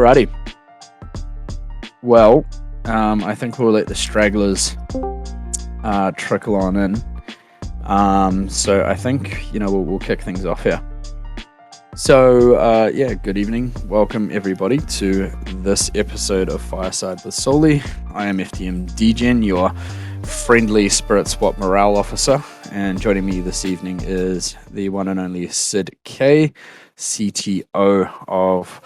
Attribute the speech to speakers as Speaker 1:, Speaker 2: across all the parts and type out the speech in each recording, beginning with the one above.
Speaker 1: Alrighty. Well, I think we'll let the stragglers trickle on in. So I think, we'll kick things off here. So, good evening. Welcome everybody to this episode of Fireside with Soli. I am FTM DGen, your friendly Spiritswap morale officer. And joining me this evening is the one and only Sid K, CTO of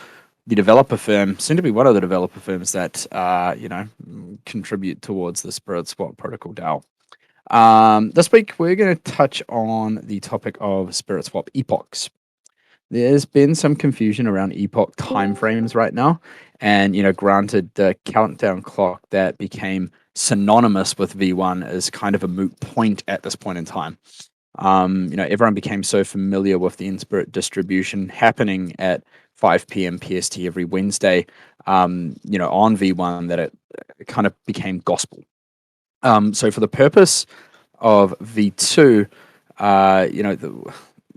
Speaker 1: the developer firm, soon to be one of the developer firms that, contribute towards the Spiritswap protocol DAO. This week, we're going to touch on the topic of Spiritswap epochs. There's been some confusion around epoch timeframes right now. And, granted, the countdown clock that became synonymous with V1 is kind of a moot point at this point in time. Everyone became so familiar with the inSPIRIT distribution happening at 5 p.m. PST every Wednesday, on V1 that it kind of became gospel. So for the purpose of V2,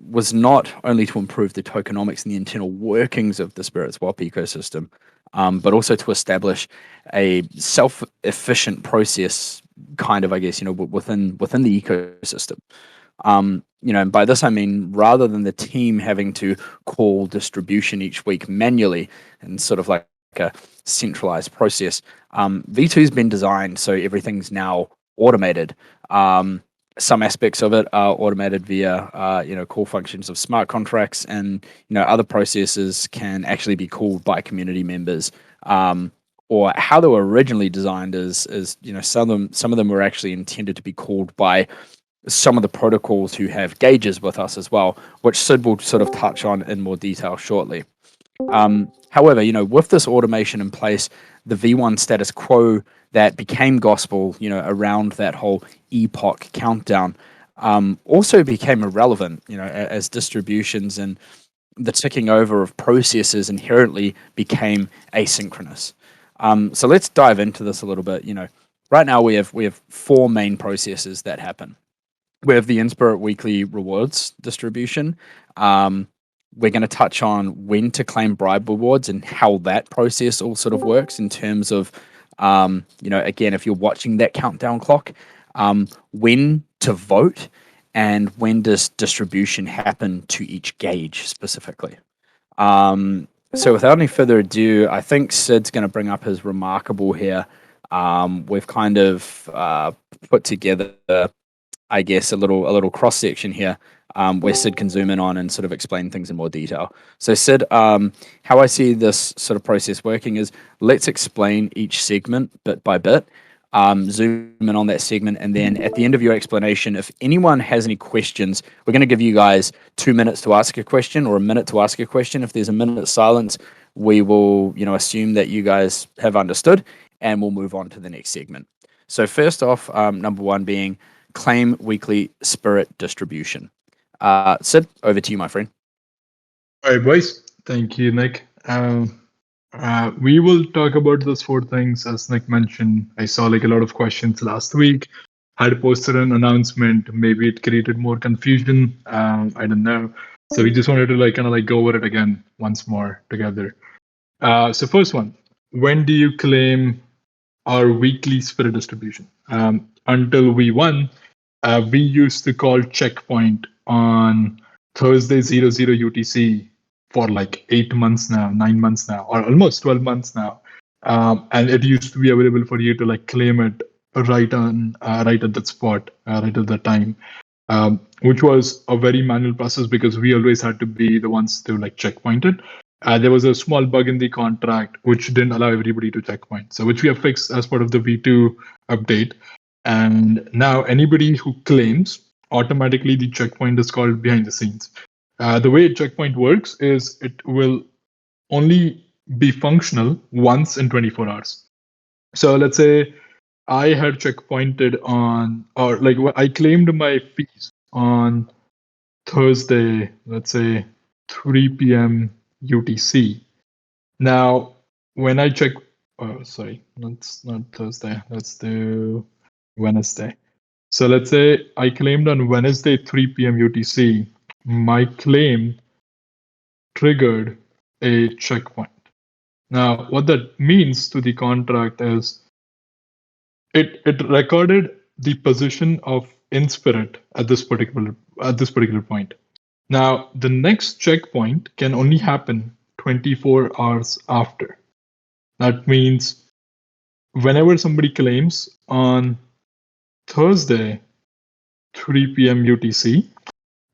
Speaker 1: was not only to improve the tokenomics and the internal workings of the Spiritswap ecosystem, but also to establish a self-efficient process, kind of, within the ecosystem. And by this I mean, rather than the team having to call distribution each week manually and sort of like a centralized process, V2's been designed so everything's now automated. Some aspects of it are automated via, call functions of smart contracts, and other processes can actually be called by community members. Or how they were originally designed is some of them were actually intended to be called by some of the protocols who have gauges with us as well, which Sid will sort of touch on in more detail shortly. However, with this automation in place, the V1 status quo that became gospel, around that whole epoch countdown, also became irrelevant, as distributions and the ticking over of processes inherently became asynchronous. So let's dive into this a little bit. Right now we have four main processes that happen. We have the inSPIRIT weekly rewards distribution. We're going to touch on when to claim bribe rewards and how that process all sort of works in terms of, again, if you're watching that countdown clock, when to vote and when does distribution happen to each gauge specifically. So without any further ado, I think Sid's going to bring up his remarkable here. We've kind of put together, I guess, a little cross section here, where Sid can zoom in on and sort of explain things in more detail. So Sid, how I see this sort of process working is, let's explain each segment bit by bit, zoom in on that segment, and then at the end of your explanation, if anyone has any questions, we're going to give you guys 2 minutes to ask a question or a minute to ask a question. If there's a minute of silence, we will, assume that you guys have understood, and we'll move on to the next segment. So first off, number one being claim weekly spirit distribution. Sid, over to you, my friend.
Speaker 2: All right, boys. Thank you, Nick. We will talk about those four things. As Nick mentioned, I saw a lot of questions last week. Had posted an announcement. Maybe it created more confusion. I don't know. So we just wanted to go over it again once more together. So first one, when do you claim our weekly spirit distribution? Until V1, we used to call checkpoint on Thursday 00 UTC for 8 months now, 9 months now, or almost 12 months now. And it used to be available for you to claim it right at that spot, right at that time, which was a very manual process because we always had to be the ones to checkpoint it. There was a small bug in the contract which didn't allow everybody to checkpoint, so which we have fixed as part of the V2 update. And now anybody who claims, automatically the checkpoint is called behind the scenes. The way a checkpoint works is it will only be functional once in 24 hours. So let's say I had checkpointed on, or I claimed my fees on Thursday, let's say 3 p.m. UTC. Now, when I check, sorry, that's not Thursday, let's do Wednesday. So let's say I claimed on Wednesday 3 p.m. UTC, my claim triggered a checkpoint. Now, what that means to the contract is it recorded the position of inSPIRIT at this particular point. Now, the next checkpoint can only happen 24 hours after. That means whenever somebody claims on Thursday, 3 p.m. UTC,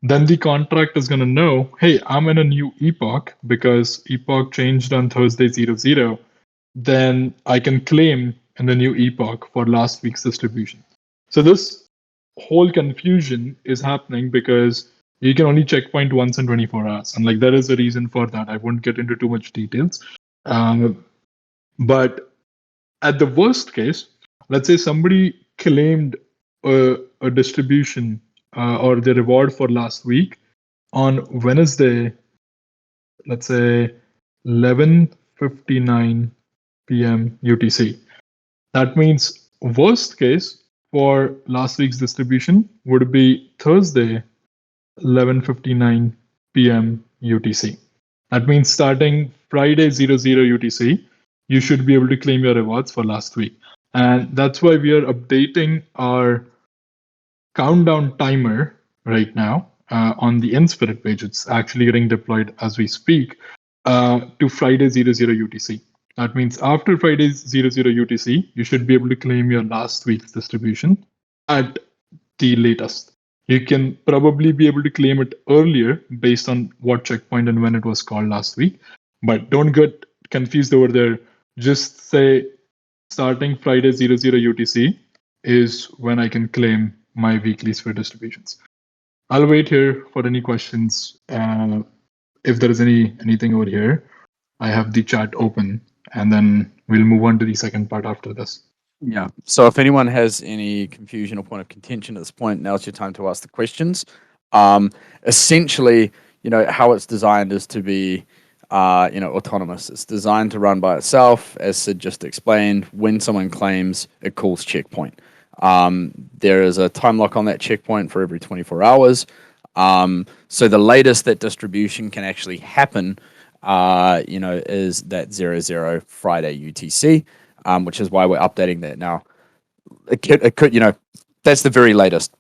Speaker 2: then the contract is going to know, hey, I'm in a new epoch because epoch changed on Thursday 00. Then I can claim in the new epoch for last week's distribution. So this whole confusion is happening because you can only checkpoint once in 24 hours. And like there is a reason for that. I won't get into too much details. But at the worst case, let's say somebody claimed a distribution or the reward for last week on Wednesday, let's say 11:59 p.m. UTC. That means worst case for last week's distribution would be Thursday 11:59 p.m. UTC. That means starting Friday 00 UTC, you should be able to claim your rewards for last week. And that's why we are updating our countdown timer right now on the inSPIRIT page. It's actually getting deployed as we speak to Friday 00 UTC. That means after Friday 00 UTC, you should be able to claim your last week's distribution at the latest. You can probably be able to claim it earlier based on what checkpoint and when it was called last week. But don't get confused over there. Just say starting Friday 00 UTC is when I can claim my weekly sphere distributions. I'll wait here for any questions. If there is anything over here, I have the chat open, and then we'll move on to the second part after this.
Speaker 1: Yeah. So if anyone has any confusion or point of contention at this point, now's your time to ask the questions. Essentially, how it's designed is to be, autonomous. It's designed to run by itself, as Sid just explained. When someone claims, it calls checkpoint. There is a time lock on that checkpoint for every 24 hours. So the latest that distribution can actually happen, is that 00 Friday UTC. Which is why we're updating that now. It could, that's the very latest,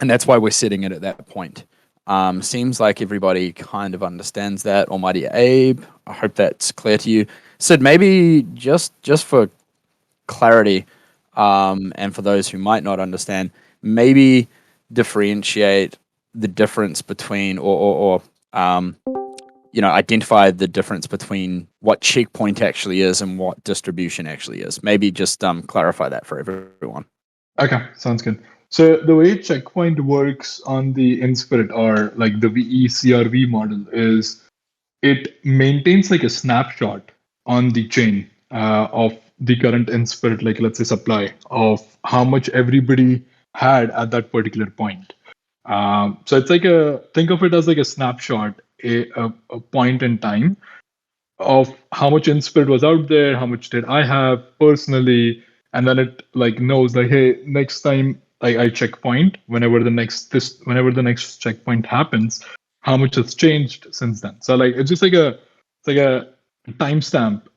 Speaker 1: and that's why we're setting it at that point. Seems like everybody kind of understands that. Almighty Abe, I hope that's clear to you. Sid, maybe just for clarity, and for those who might not understand, maybe differentiate the difference between, or identify the difference between what checkpoint actually is and what distribution actually is. Maybe just clarify that for everyone.
Speaker 2: Okay, sounds good. So the way checkpoint works on the inSPIRIT or like the VECRV model is it maintains like a snapshot on the chain of the current inSPIRIT, like let's say supply of how much everybody had at that particular point. So it's like think of it as like a snapshot, a point in time of how much inSPIRIT was out there, how much did I have personally, and then it like knows like, hey, next time I checkpoint whenever the next checkpoint happens, how much has changed since then. So like it's just like a timestamp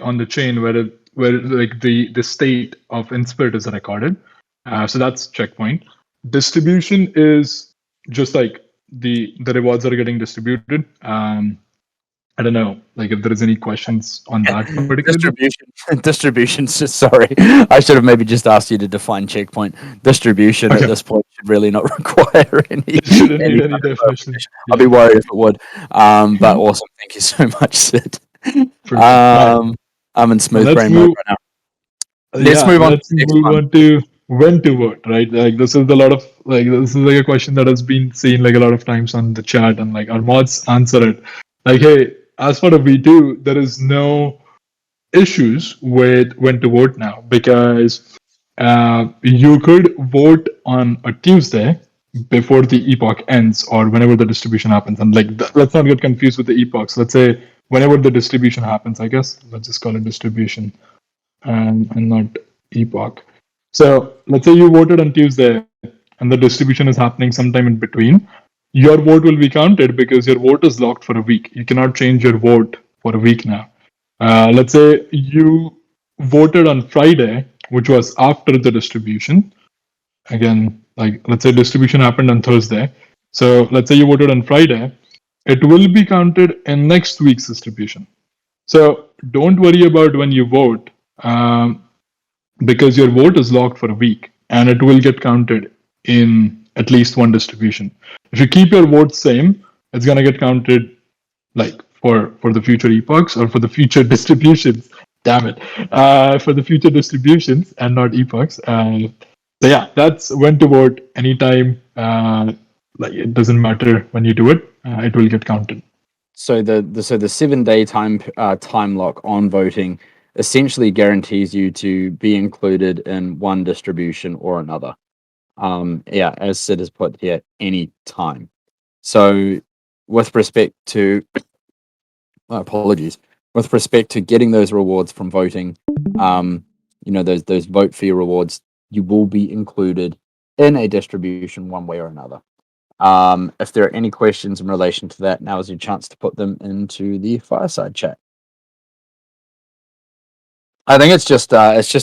Speaker 2: on the chain where like the state of inSPIRIT is recorded. So that's checkpoint. Distribution is just like the rewards are getting distributed. I don't know, like if there is any questions on that particularly.
Speaker 1: Distribution. Sorry, I should have maybe just asked you to define checkpoint. Distribution at this point should really not require any.
Speaker 2: It shouldn't need any definition.
Speaker 1: I'd be worried if it would. But awesome. Thank you so much, Sid. I'm in smooth brain mode right now. Let's move on.
Speaker 2: Let's move on to when to vote, right? Like this is a question that has been seen like a lot of times on the chat, and like our mods answer it. Like, hey, as for the V2, there is no issues with when to vote now because you could vote on a Tuesday before the epoch ends or whenever the distribution happens. And like, let's not get confused with the epochs. Let's say whenever the distribution happens, I guess. Let's just call it distribution and not epoch. So let's say you voted on Tuesday and the distribution is happening sometime in between. Your vote will be counted because your vote is locked for a week. You cannot change your vote for a week now. Let's say you voted on Friday, which was after the distribution. Again, like let's say distribution happened on Thursday. So let's say you voted on Friday, it will be counted in next week's distribution. So don't worry about when you vote, because your vote is locked for a week and it will get counted in at least one distribution. If you keep your vote same, it's gonna get counted like for the future epochs or for the future distributions. Damn it, for the future distributions and not epochs. So yeah, that's when to vote anytime. Like it doesn't matter when you do it, it will get counted.
Speaker 1: So the 7 day time lock on voting essentially guarantees you to be included in one distribution or another. Yeah, as Sid has put here, any time. So with respect to apologies, with respect to getting those rewards from voting, those vote fee rewards, you will be included in a distribution one way or another. If there are any questions in relation to that, now is your chance to put them into the fireside chat. I think it's just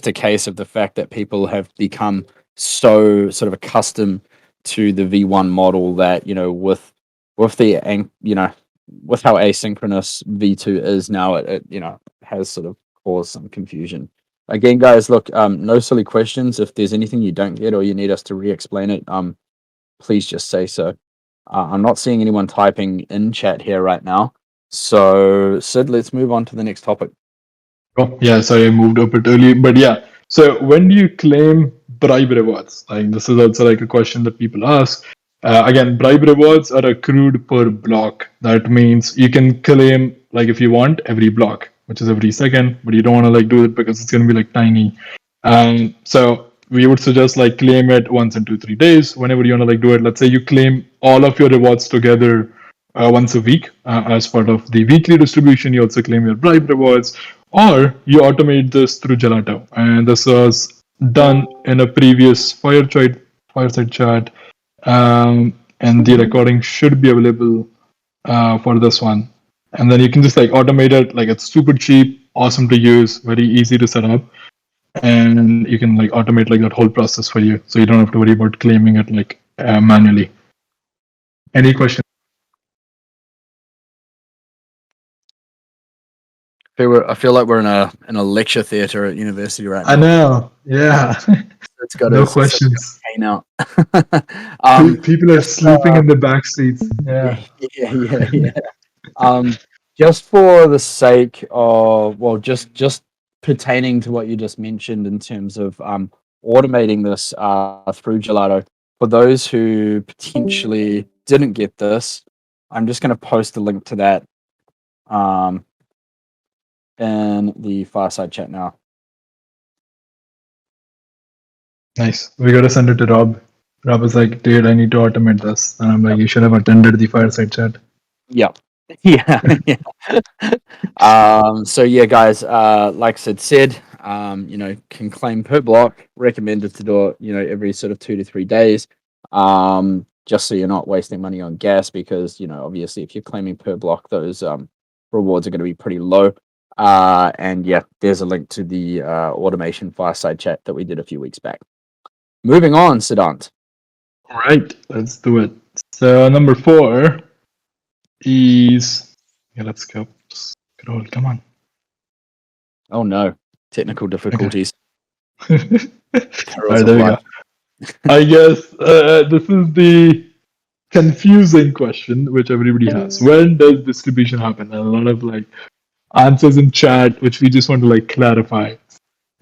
Speaker 1: a case of the fact that people have become so sort of accustomed to the V1 model that with the with how asynchronous V2 is now, it has sort of caused some confusion. Again, guys, look, no silly questions. If there's anything you don't get or you need us to re-explain it, please just say so. I'm not seeing anyone typing in chat here right now. So, Sid, let's move on to the next topic.
Speaker 2: Oh, yeah, sorry, I moved up it early. But yeah, so when do you claim bribe rewards? Like, this is also like a question that people ask. Again, bribe rewards are accrued per block. That means you can claim, like, if you want, every block, which is every second, but you don't want to like do it because it's going to be like tiny. So we would suggest like claim it once in 2-3 days, whenever you want to like do it. Let's say you claim all of your rewards together once a week as part of the weekly distribution. You also claim your bribe rewards, or you automate this through Gelato. And this was done in a previous fireside chat, and the recording should be available for this one. And then you can just like automate it. Like it's super cheap, awesome to use, very easy to set up, and you can like automate like that whole process for you, so you don't have to worry about claiming it like manually. Any questions?
Speaker 1: I feel like we're in a lecture theater at university right now.
Speaker 2: I know. Yeah.
Speaker 1: It's got
Speaker 2: No questions.
Speaker 1: hang out.
Speaker 2: People are sleeping in the back seats. Yeah.
Speaker 1: Yeah. Just for the sake of, well, just pertaining to what you just mentioned in terms of automating this through Gelato, for those who potentially didn't get this, I'm just going to post a link to that in the fireside chat now.
Speaker 2: Nice. We gotta send it to Rob. Rob was like, dude, I need to automate this. And I'm like, you should have attended the fireside chat.
Speaker 1: Yeah. Yeah. So yeah, guys, like Sid said, can claim per block, recommended to do it, every sort of 2 to 3 days. Just so you're not wasting money on gas, because, obviously if you're claiming per block, those rewards are going to be pretty low. And yeah, there's a link to the automation fireside chat that we did a few weeks back. Moving on, Siddhant.
Speaker 2: All right, let's do it. So number 4 is, yeah, let's go. Scroll, come on.
Speaker 1: Oh no, technical difficulties.
Speaker 2: Okay. All right, there we go. I guess this is the confusing question which everybody has. When does distribution happen? And a lot of like answers in chat which we just want to like clarify.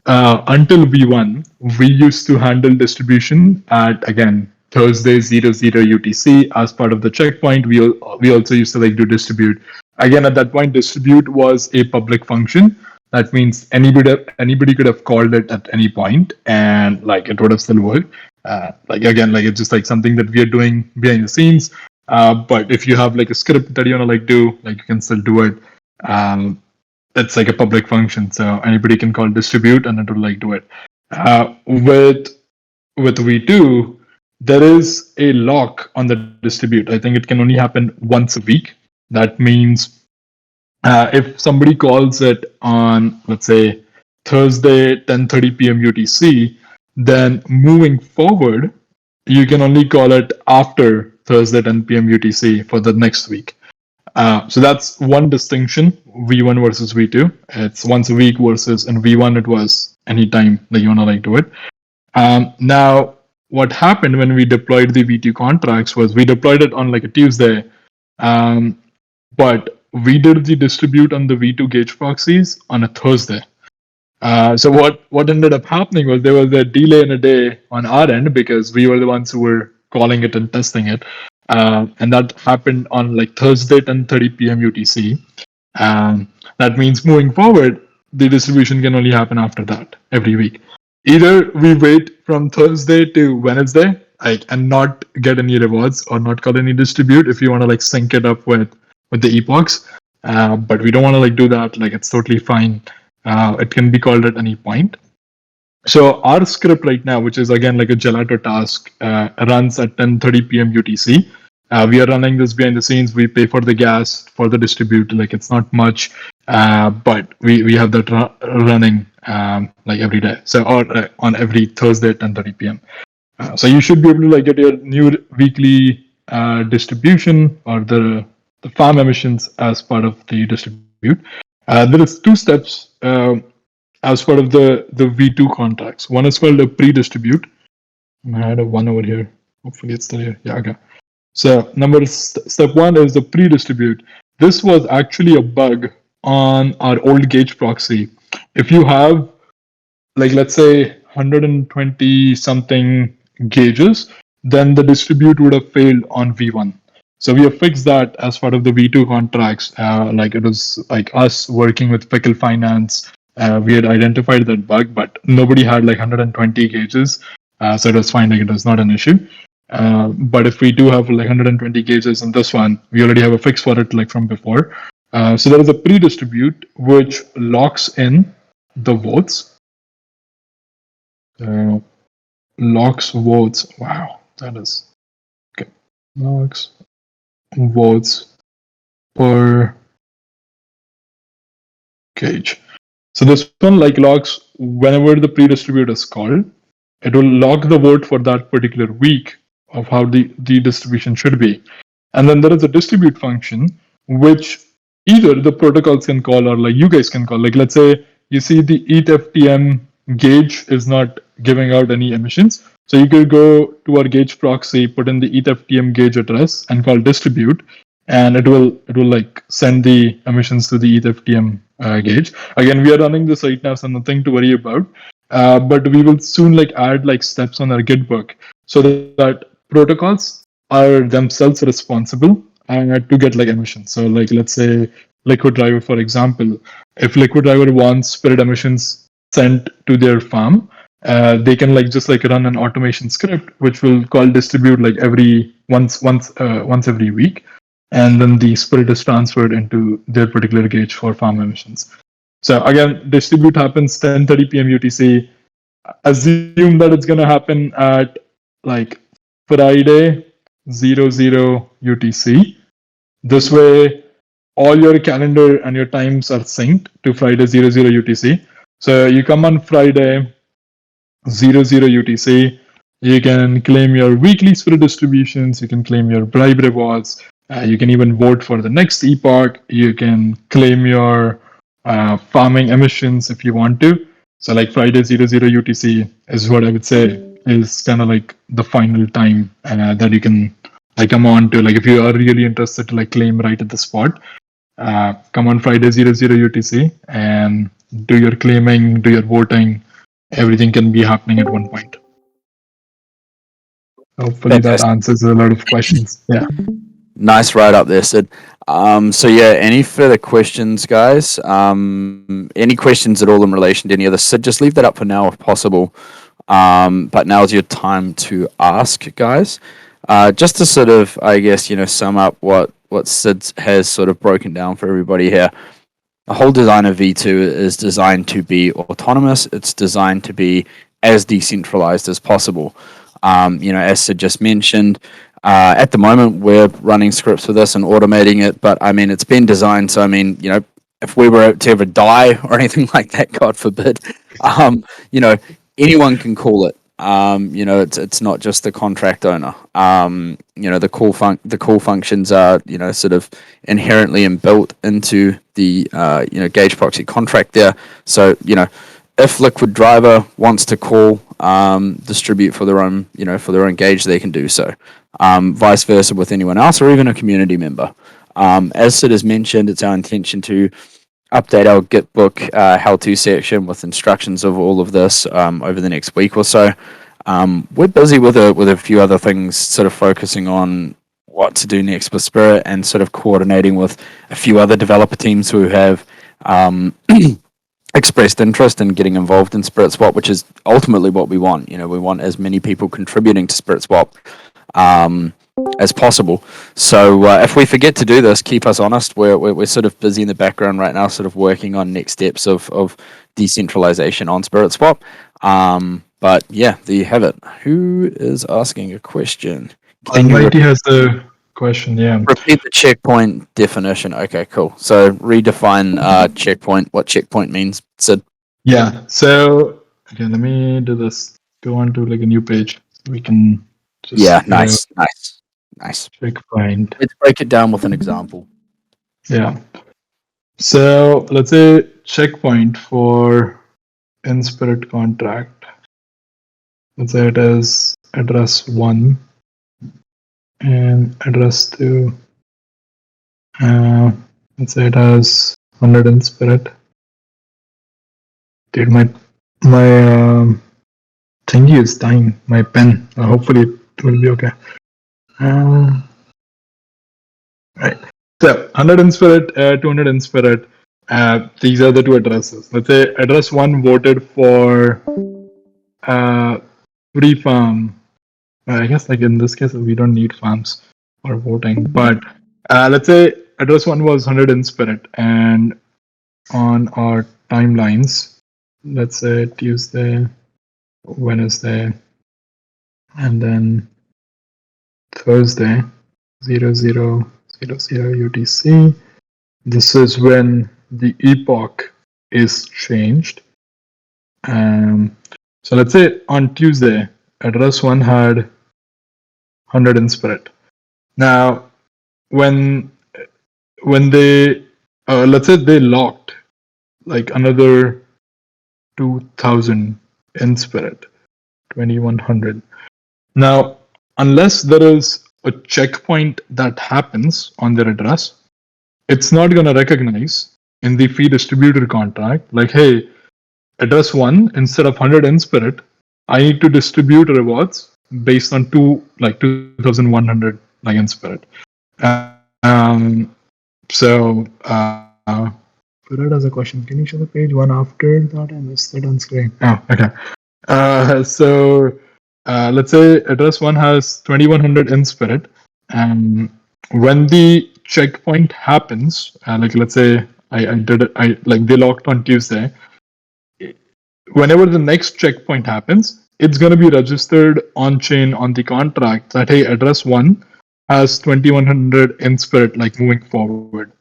Speaker 2: Until V1, we used to handle distribution at, again, Thursday 00 UTC as part of the checkpoint. We also used to like do distribute. Again, at that point, distribute was a public function. That means anybody could have called it at any point, and like it would have still worked. Like again, like it's just like something that we are doing behind the scenes. But if you have like a script that you wanna like do, like you can still do it. It's like a public function, so anybody can call distribute and it will like do it. With V2, there is a lock on the distribute. I think it can only happen once a week. That means If somebody calls it on, let's say, Thursday 10:30 p.m. UTC, then moving forward, you can only call it after Thursday 10 p.m. UTC for the next week. So that's one distinction, V1 versus V2. It's once a week versus in V1 it was anytime that you want to do it. Now, what happened when we deployed the V2 contracts was we deployed it on a Tuesday, but we did the distribute on the V2 gauge proxies on a Thursday. So what ended up happening was there was a delay in a day on our end because we were the ones who were calling it and testing it, and that happened on Thursday 10:30 p.m. UTC. That means moving forward, the distribution can only happen after that every week. Either we wait from Thursday to Wednesday, and not get any rewards or not call any distribute if you want to sync it up with the epochs. But we don't want to do that. It's totally fine. It can be called at any point. So our script right now, which is again like a Gelato task, runs at 10:30 p.m. UTC. We are running this behind the scenes. We pay for the gas for the distribute. It's not much, but we have that running every day. So or on every Thursday at 10:30 p.m. So you should be able to get your new weekly distribution or the farm emissions as part of the distribute. There is two steps as part of the V2 contracts. One is called a pre-distribute. I had a one over here. Hopefully it's still here. Yeah, okay. So step one is the pre-distribute. This was actually a bug on our old gauge proxy. If you have let's say 120 something gauges, then the distribute would have failed on V1. So we have fixed that as part of the V2 contracts. It was us working with Pickle Finance. We had identified that bug, but nobody had 120 gauges. So it was fine. It was not an issue. But if we do have 120 gauges in this one, we already have a fix for it from before. So there is a pre-distribute which locks in the votes. Locks votes. Wow, that is okay. Locks votes per gauge. So this one locks whenever the pre-distribute is called. It will lock the vote for that particular week of how the distribution should be. And then there is a distribute function which either the protocols can call or you guys can call. Let's say you see the ETFTM gauge is not giving out any emissions. So you could go to our gauge proxy, put in the ETFTM gauge address and call distribute, and it will send the emissions to the ETFTM gauge. Again, we are running this right now, so nothing to worry about. But we will soon add steps on our Git book so that protocols are themselves responsible to get emissions. So let's say Liquid Driver, for example, if Liquid Driver wants Spirit emissions sent to their farm, they can just run an automation script which will call distribute every once every week, and then the Spirit is transferred into their particular gauge for farm emissions. So again, distribute happens 10:30 p.m. UTC. Assume that it's gonna happen at Friday 00 UTC. This way, all your calendar and your times are synced to Friday 00 UTC. So you come on Friday 00 UTC. You can claim your weekly Spirit distributions. You can claim your bribe rewards. You can even vote for the next epoch. You can claim your farming emissions if you want to. So Friday 00 UTC is what I would say is kind of the final time that you can come on to. If you are really interested to claim right at the spot, come on Friday 00 UTC and do your claiming, do your voting. Everything can be happening at one point. Hopefully that answers a lot of questions. Yeah.
Speaker 1: Nice write up there, Sid. So yeah, any further questions, guys? Any questions at all in relation to any of this? Sid, just leave that up for now if possible. But now's your time to ask, guys. Just to sort of, I guess, sum up what Sid has sort of broken down for everybody here. The whole design of V2 is designed to be autonomous. It's designed to be as decentralized as possible. As Sid just mentioned, at the moment we're running scripts for this and automating it, but I mean it's been designed so if we were to ever die or anything like that, God forbid, you know, anyone can call it. You know, it's not just the contract owner. You know, the call functions are, you know, sort of inherently inbuilt into the you know, gauge proxy contract there. So, you know, if Liquid Driver wants to call distribute for their own, you know, for their own gauge, they can do so. Vice versa with anyone else or even a community member. As Sid has mentioned, it's our intention to update our Gitbook how-to section with instructions of all of this over the next week or so. We're busy with a few other things, sort of focusing on what to do next with Spirit and sort of coordinating with a few other developer teams who have expressed interest in getting involved in Spiritswap, which is ultimately what we want. You know, we want as many people contributing to Spiritswap as possible. So if we forget to do this, keep us honest. We're sort of busy in the background right now, sort of working on next steps of decentralization on Spiritswap. But yeah, there you have it. Who is asking a question? Can you
Speaker 2: Almighty has a question, yeah.
Speaker 1: repeat the checkpoint definition? Okay, cool. So redefine checkpoint, what checkpoint means, Sid.
Speaker 2: Yeah, so, okay, let me do this. Go on to like a new page. We can just
Speaker 1: Nice.
Speaker 2: checkpoint.
Speaker 1: Let's break it down with an example.
Speaker 2: Yeah. So let's say checkpoint for inSPIRIT contract. Let's say it is address 1 and address 2. Let's say it has 100 inSPIRIT. Dude, my thingy is dying. My pen. Hopefully it will be okay. Right. So 100 inSPIRIT, 200 inSPIRIT. These are the two addresses. Let's say address 1 voted for free farm. I guess like in this case we don't need farms for voting, but let's say address 1 was 100 inSPIRIT, and on our timelines, let's say Tuesday, Wednesday, and then Thursday, 0000 UTC. This is when the epoch is changed. So let's say on Tuesday, address 1 had 100 inSPIRIT. Now, when they let's say they locked like another 2,000 inSPIRIT, 2,100. Now, unless there is a checkpoint that happens on their address, it's not going to recognize in the fee distributor contract, like, hey, address 1, instead of 100 inSPIRIT, I need to distribute rewards based on 2,100 like inSPIRIT. So, Spirit has a question. Can you show the page one after that? I missed it on screen. Oh, okay. Let's say address 1 has 2,100 inSPIRIT, and when the checkpoint happens, like let's say they locked on Tuesday. Whenever the next checkpoint happens, it's going to be registered on chain on the contract that, hey, address 1 has 2,100 inSPIRIT, like moving forward.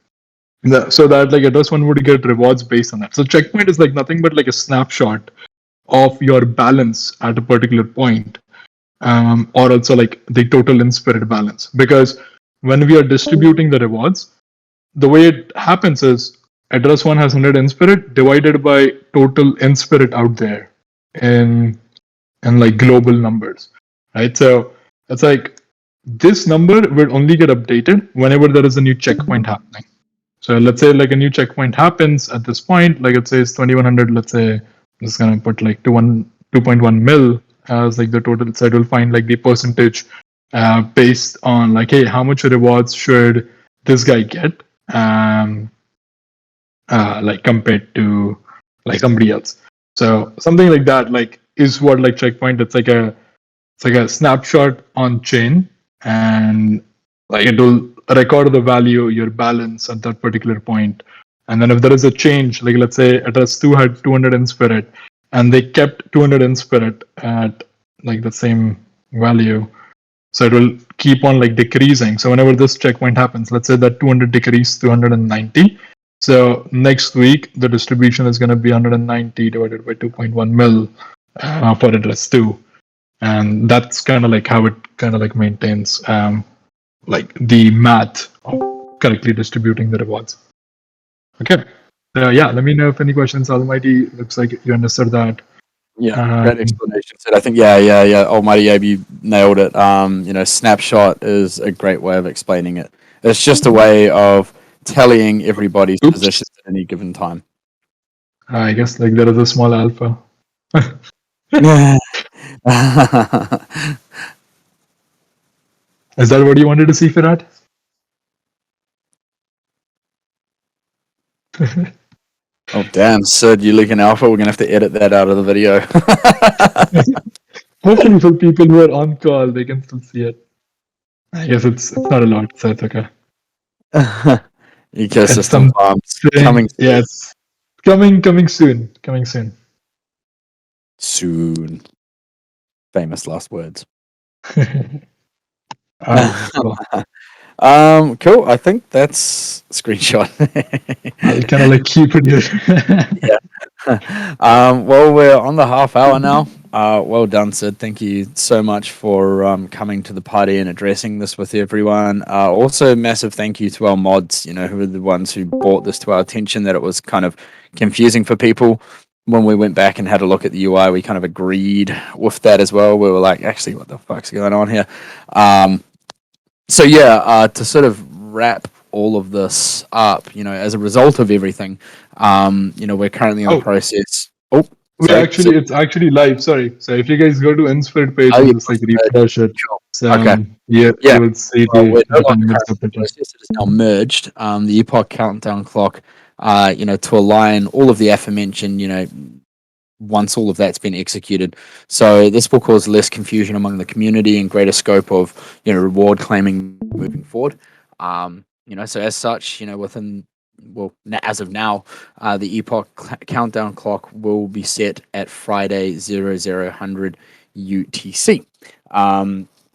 Speaker 2: So that like address 1 would get rewards based on that. So checkpoint is like nothing but like a snapshot of your balance at a particular point, or also like the total inSPIRIT balance. Because when we are distributing the rewards, the way it happens is address 1 has 100 inSPIRIT divided by total inSPIRIT out there in like global numbers, right? So it's like this number will only get updated whenever there is a new checkpoint happening. So let's say like a new checkpoint happens at this point, like it says 2,100, let's say I'm just going to put like 2.1 mil as like the total. So it will find like the percentage based on like, hey, how much rewards should this guy get like compared to like somebody else. So something like that like is what like checkpoint. It's like a snapshot on chain, and like it will record the value, your balance at that particular point. And then if there is a change, like let's say address 2 had 200 inSPIRIT and they kept 200 inSPIRIT at like the same value, so it will keep on like decreasing. So whenever this checkpoint happens, let's say that 200 decreased to 190. So next week, the distribution is going to be 190 divided by 2.1 mil for interest 2. And that's kind of like how it kind of like maintains like the math of correctly distributing the rewards. Okay. So yeah, let me know if any questions. Almighty, looks like you understood that.
Speaker 1: Yeah, great explanation. I think, yeah. Almighty Abe, you nailed it. Snapshot is a great way of explaining it. It's just a way of tallying everybody's positions at any given time.
Speaker 2: I guess like there is a small alpha. Is that what you wanted to see, Firat?
Speaker 1: Oh, damn, Sid, you leak an alpha. We're going to have to edit that out of the video.
Speaker 2: Hopefully for people who are on call, they can still see it. I guess it's not a lot, so it's okay.
Speaker 1: Ecosystem farms coming soon.
Speaker 2: Yes, coming soon.
Speaker 1: Soon. Famous last words.
Speaker 2: Cool.
Speaker 1: Cool. I think that's screenshot.
Speaker 2: I'll kind of like keep it here.
Speaker 1: Yeah. Well, we're on the half hour now. Well done, Sid. Thank you so much for coming to the party and addressing this with everyone. Also, massive thank you to our mods, who were the ones who brought this to our attention, that it was kind of confusing for people. When we went back and had a look at the UI, we kind of agreed with that as well. We were like, actually, what the fuck's going on here? To sort of wrap all of this up, as a result of everything, we're currently in the process.
Speaker 2: It's actually live. Sorry. So if you guys go to inSPIRIT page and just like refresh it, you will see
Speaker 1: we're no longer the process. It is now merged. The epoch countdown clock, to align all of the aforementioned, once all of that's been executed. So this will cause less confusion among the community and greater scope of, reward claiming moving forward. So as such, as of now, the epoch countdown clock will be set at Friday 0000 UTC.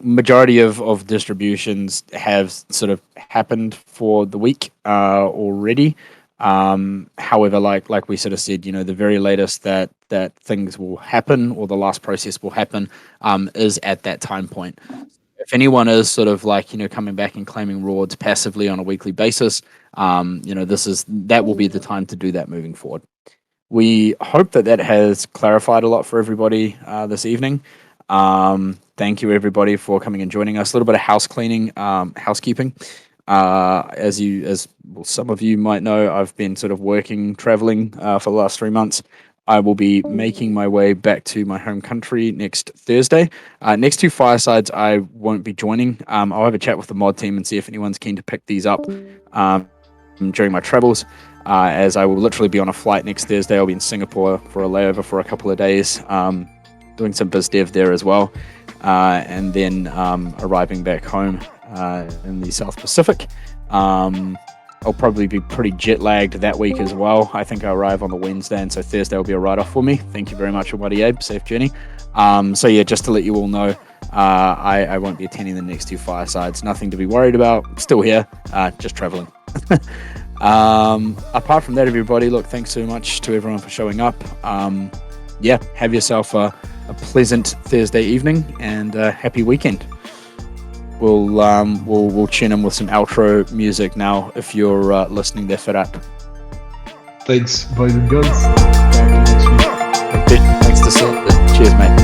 Speaker 1: Majority of distributions have sort of happened for the week already. However, like we sort of said, the very latest that things will happen, or the last process will happen, is at that time point. If anyone is sort of like, coming back and claiming rewards passively on a weekly basis, that will be the time to do that moving forward. We hope that has clarified a lot for everybody this evening. Thank you everybody for coming and joining us. A little bit of housekeeping. As some of you might know, I've been sort of traveling for the last 3 months. I will be making my way back to my home country next Thursday. Next 2 firesides, I won't be joining. I'll have a chat with the mod team and see if anyone's keen to pick these up during my travels. As I will literally be on a flight next Thursday. I'll be in Singapore for a layover for a couple of days, doing some biz dev there as well, and then arriving back home in the South Pacific. I'll probably be pretty jet lagged that week as well. I think I arrive on the Wednesday, and so Thursday will be a write-off for me. Thank you very much, Almighty Abe. Safe journey. Just to let you all know, I won't be attending the next 2 firesides. Nothing to be worried about. Still here, just traveling. Apart from that, everybody, look, thanks so much to everyone for showing up. Have yourself a pleasant Thursday evening and a happy weekend. We'll tune in with some outro music now if you're listening there for that.
Speaker 2: Thanks, boys and girls.
Speaker 1: Thanks to Sid. Cheers, mate.